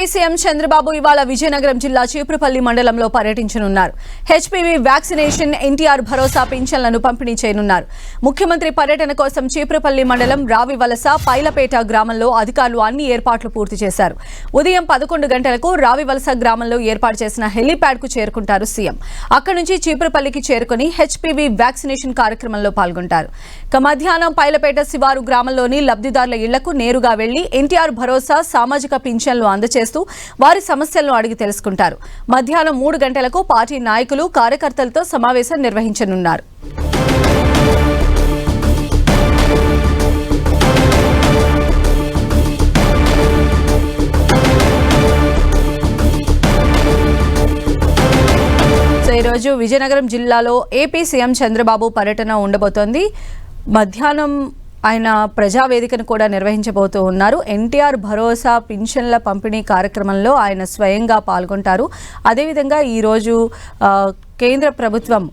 AP CM Chandrababu ఇవాళ విజయనగరం జిల్లా చీపురుపల్లి మండలంలో పర్యటించనున్నారు. హెచ్పీవీ వ్యాక్సినేషన్, ఎన్టీఆర్ భరోసా పింఛన్లను పంపిణీ చేయనున్నారు. ముఖ్యమంత్రి పర్యటన కోసం చీపురుపల్లి మండలం రావివలస, పైలపేట గ్రామంలో అధికారులు అన్ని ఏర్పాట్లు పూర్తి చేశారు. ఉదయం 11 గంటలకు రావివలస గ్రామంలో ఏర్పాటు చేసిన హెలీప్యాడ్ కు చేరుకుంటారు సీఎం. అక్కడి నుంచి చీపురుపల్లికి చేరుకుని హెచ్పీవీ వ్యాక్సినేషన్ కార్యక్రమంలో పాల్గొంటారు. మధ్యాహ్నం పైలపేట శివారు గ్రామంలోని లబ్ధిదారుల ఇళ్లకు నేరుగా వెళ్లి ఎన్టీఆర్ భరోసా, సామాజిక పింఛన్లు అందజేస్తూ వారి సమస్యలను అడిగి తెలుసుకుంటారు. మధ్యాహ్నం 3 గంటలకు పార్టీ నాయకులు, కార్యకర్తలతో సమావేశం నిర్వహించనున్నారు. ఈరోజు విజయనగరం జిల్లాలో ఏపీ సీఎం చంద్రబాబు పర్యటన ఉండబోతోంది. మధ్యాహ్నం ఆయన ప్రజావేదికను కూడా నిర్వహించబోతూ ఉన్నారు. ఎన్టీఆర్ భరోసా పింఛన్ల పంపిణీ కార్యక్రమంలో ఆయన స్వయంగా పాల్గొంటారు. అదేవిధంగా ఈరోజు కేంద్ర ప్రభుత్వం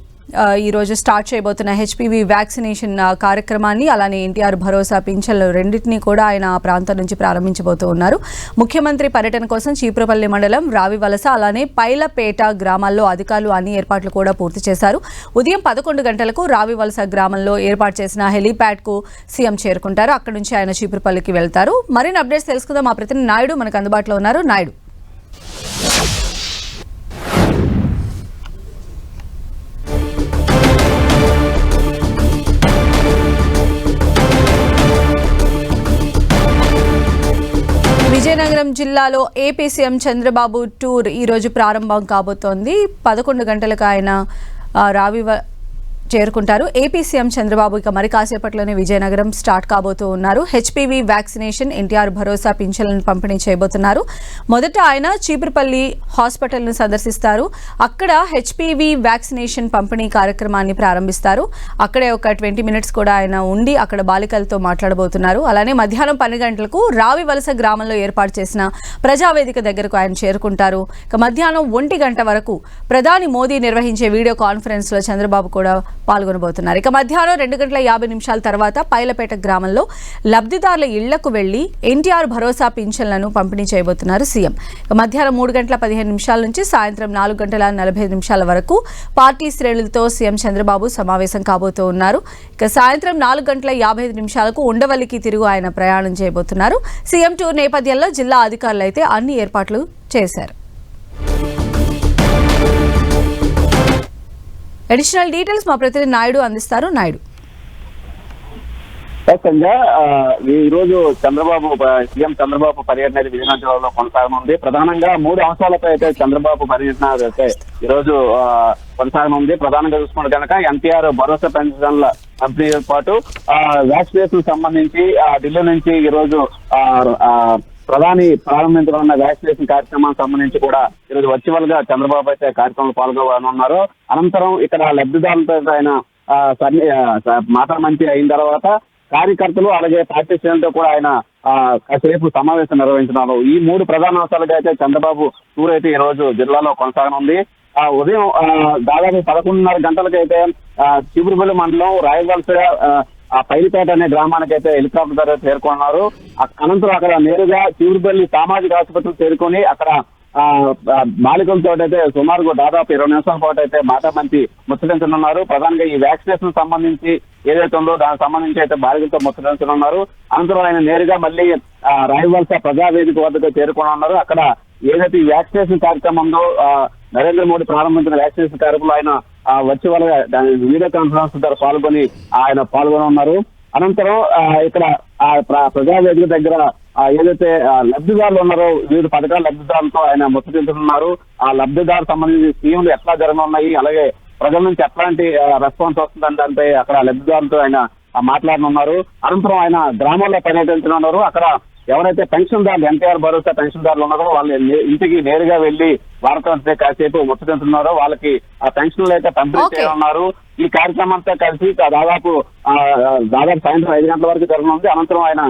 ఈరోజు స్టార్ట్ చేయబోతున్న హెచ్పీవీ వ్యాక్సినేషన్ కార్యక్రమాన్ని, అలానే ఎన్టీఆర్ భరోసా పింఛన్లు రెండింటినీ కూడా ఆయన ఆ ప్రాంతం నుంచి ప్రారంభించబోతూ ఉన్నారు. ముఖ్యమంత్రి పర్యటన కోసం చీపురుపల్లి మండలం, రావివలస, అలానే పైలపేట గ్రామాల్లో అధికారులు అన్ని ఏర్పాట్లు కూడా పూర్తి చేశారు. ఉదయం 11 గంటలకు రావివలస గ్రామంలో ఏర్పాటు చేసిన హెలీప్యాడ్ కు సీఎం చేరుకుంటారు. అక్కడి నుంచి ఆయన చీపురుపల్లికి వెళ్తారు. మరిన్ని అప్డేట్స్ తెలుసుకుందాం. మా ప్రతినిధి నాయుడు మనకు అందుబాటులో ఉన్నారు. నాయుడు, విజయనగరం జిల్లాలో ఏపీ సీఎం చంద్రబాబు టూర్ ఈరోజు ప్రారంభం కాబోతోంది. 11 గంటలకు ఆయన చేరుకుంటారు. ఏపీ సీఎం చంద్రబాబు ఇక మరి కాసేపట్లోనే విజయనగరం స్టార్ట్ కాబోతూ ఉన్నారు. హెచ్పీవీ వ్యాక్సినేషన్, ఎన్టీఆర్ భరోసా పింఛన్లను పంపిణీ చేయబోతున్నారు. మొదట ఆయన చీపురుపల్లి హాస్పిటల్ను సందర్శిస్తారు. అక్కడ హెచ్పీవీ వ్యాక్సినేషన్ పంపిణీ కార్యక్రమాన్ని ప్రారంభిస్తారు. అక్కడే ఒక 20 మినిట్స్ కూడా ఆయన ఉండి అక్కడ బాలికలతో మాట్లాడబోతున్నారు. అలానే మధ్యాహ్నం 12 గంటలకు రావివలస గ్రామంలో ఏర్పాటు చేసిన ప్రజావేదిక దగ్గరకు ఆయన చేరుకుంటారు. ఇక మధ్యాహ్నం 1 గంట వరకు ప్రధాని మోదీ నిర్వహించే వీడియో కాన్ఫరెన్స్ లో చంద్రబాబు కూడా పాల్గొనబోతున్నారు. ఇక మధ్యాహ్నం 2:50 తర్వాత పైలపేట గ్రామంలో లబ్ధిదారుల ఇళ్లకు వెళ్లి ఎన్టీఆర్ భరోసా పింఛన్లను పంపిణీ చేయబోతున్నారు సీఎం. ఇక మధ్యాహ్నం 3:15 నుంచి సాయంత్రం 4:45 వరకు పార్టీ శ్రేణులతో సీఎం చంద్రబాబు సమావేశం కాబోతూ ఉన్నారు. ఇక సాయంత్రం 4:55 ఉండవల్లికి తిరుగు ఆయన ప్రయాణం చేయబోతున్నారు. సీఎం టూర్ నేపథ్యంలో జిల్లా అధికారులు అయితే అన్ని ఏర్పాట్లు చేశారు. అడిషనల్ డీటెయిల్స్ మా ప్రతినిధి నాయుడు అందిస్తారు. నాయుడు, ఈ రోజు సీఎం చంద్రబాబు పర్యటన విజయనగరం జిల్లాలో కొనసాగనుంది. ప్రధానంగా 3 అంశాలపై అయితే చంద్రబాబు పర్యటన అయితే ఈ రోజు కొనసాగనుంది. ప్రధానంగా చూసుకుంటే కనుక ఎన్టీఆర్ భరోసా పెన్షన్ల పంపిణీతో పాటు వ్యాక్సినేషన్ సంబంధించి ఢిల్లీ నుంచి ఈ రోజు ప్రధాని ప్రారంభించనున్న వ్యాక్సినేషన్ కార్యక్రమానికి సంబంధించి కూడా ఈరోజు వర్చువల్ గా చంద్రబాబు అయితే కార్యక్రమంలో పాల్గొననున్నారు. అనంతరం ఇక్కడ లబ్ధిదారులతో ఆయన మాటమంతి అయిన తర్వాత కార్యకర్తలు అలాగే పార్టీ శ్రేణులతో కూడా ఆయన కాసేపు సమావేశం నిర్వహించున్నారు. ఈ 3 ప్రధాన అంశాలుగా అయితే చంద్రబాబు టూర్ అయితే ఈ రోజు జిల్లాలో కొనసాగనుంది. ఉదయం దాదాపు 11:30 గంటలకైతే చీపురుపల్లి మండలం రాయవలస పైలిపేట అనే గ్రామానికి అయితే హెలికాప్టర్ ద్వారా చేరుకున్నారు. అనంతరం అక్కడ నేరుగా చీపురుపల్లి సామాజిక ఆసుపత్రికి చేరుకొని అక్కడ బాలికలతో అయితే సుమారు దాదాపు 20 నిమిషాల పాటు అయితే మాటామంతి ముచ్చటించనున్నారు. ప్రధానంగా ఈ వ్యాక్సినేషన్ సంబంధించి ఏదైతే ఉందో దానికి సంబంధించి అయితే బాలికలతో ముచ్చటించనున్నారు. అనంతరం ఆయన నేరుగా మళ్ళీ రాయవలస ప్రజావేదిక వద్దకు చేరుకున్నారు. అక్కడ ఏదైతే ఈ వ్యాక్సినేషన్ కార్యక్రమం ఉందో నరేంద్ర మోడీ ప్రారంభించిన వ్యాక్సినేషన్ కార్యక్రమంలో ఆయన వర్చువల్ గా వీడియో కాన్ఫరెన్స్ ద్వారా పాల్గొనున్నారు. అనంతరం ఇక్కడ ప్రజావేదిక దగ్గర ఏదైతే లబ్ధిదారులు ఉన్నారో వివిధ పథకాల లబ్ధిదారులతో ఆయన ముచ్చటించనున్నారు. ఆ లబ్ధిదారు సంబంధించి స్కీములు ఎట్లా జరగనున్నాయి, అలాగే ప్రజల నుంచి ఎట్లాంటి రెస్పాన్స్ వస్తుందని దానిపై అక్కడ లబ్ధిదారులతో ఆయన మాట్లాడనున్నారు. అనంతరం ఆయన గ్రామాల్లో పర్యటించనున్నారు. అక్కడ ఎవరైతే పెన్షన్దారులు, ఎన్టీఆర్ భరోసా పెన్షన్దారులు ఉన్నారో వాళ్ళ ఇంటికి నేరుగా వెళ్లి వారితో కాసేపు ముచ్చటించున్నారో వాళ్ళకి ఆ పెన్షన్లు అయితే పంపిణీ చేయనున్నారు. ఈ కార్యక్రమంతో కలిసి దాదాపు సాయంత్రం 5 గంటల వరకు జరగనుంది. అనంతరం ఆయన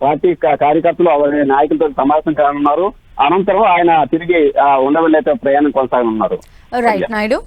పార్టీ కార్యకర్తలు నాయకులతో సమావేశం కానున్నారు. అనంతరం ఆయన తిరిగి ఉండవల్లి అయితే ప్రయాణం కొనసాగనున్నారు. రైట్ నాయుడు.